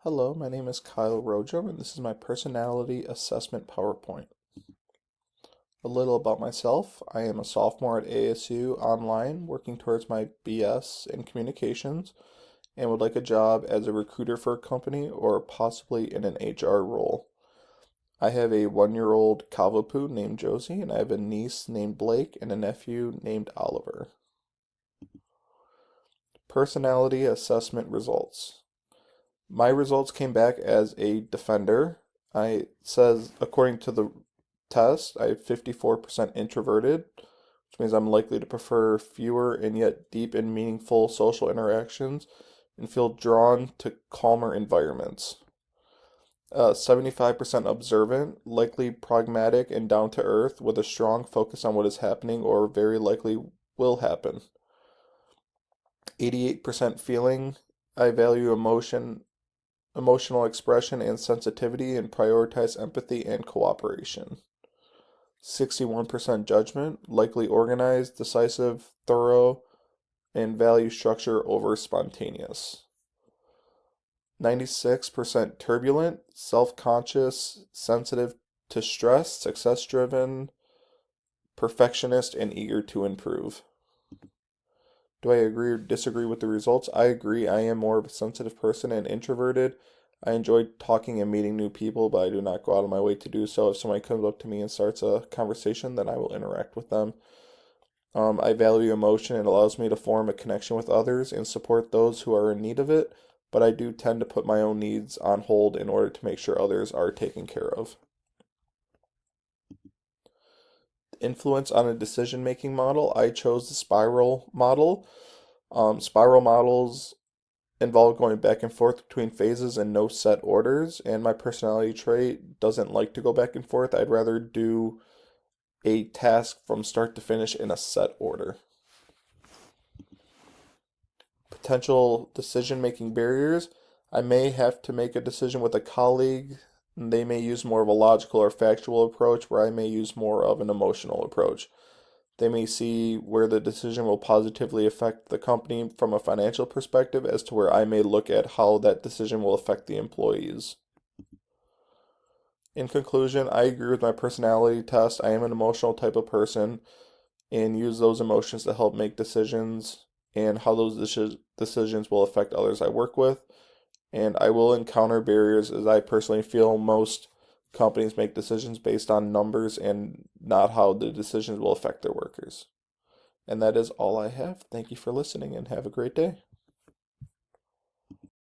Hello, my name is Kyle Rojem, and this is my personality assessment PowerPoint. A little about myself. I am a sophomore at ASU online, working towards my BS in communications, and would like a job as a recruiter for a company or possibly in an HR role. I have a 1-year-old Calvapoo named Josie, and I have a niece named Blake and a nephew named Oliver. Personality assessment results. My results came back as a defender. I says according to the test, I have 54% introverted, which means I'm likely to prefer fewer and yet deep and meaningful social interactions and feel drawn to calmer environments. 75% observant, likely pragmatic and down to earth with a strong focus on what is happening or very likely will happen. 88% feeling, I value emotional expression and sensitivity, and prioritize empathy and cooperation. 61% judgment, likely organized, decisive, thorough, and value structure over spontaneous. 96% turbulent, self-conscious, sensitive to stress, success-driven, perfectionist, and eager to improve. Do I agree or disagree with the results? I agree. I am more of a sensitive person and introverted. I enjoy talking and meeting new people, but I do not go out of my way to do so. If somebody comes up to me and starts a conversation, then I will interact with them. I value emotion. It allows me to form a connection with others and support those who are in need of it, but I do tend to put my own needs on hold in order to make sure others are taken care of. Influence on a decision-making model. I chose the spiral model. Spiral models involve going back and forth between phases and no set orders, and my personality trait doesn't like to go back and forth. I'd rather do a task from start to finish in a set order. Potential decision-making barriers. I may have to make a decision with a colleague. They may use more of a logical or factual approach, where I may use more of an emotional approach. They may see where the decision will positively affect the company from a financial perspective, as to where I may look at how that decision will affect the employees. In conclusion, I agree with my personality test. I am an emotional type of person and use those emotions to help make decisions and how those decisions will affect others I work with. And I will encounter barriers, as I personally feel most companies make decisions based on numbers and not how the decisions will affect their workers. And that is all I have. Thank you for listening and have a great day.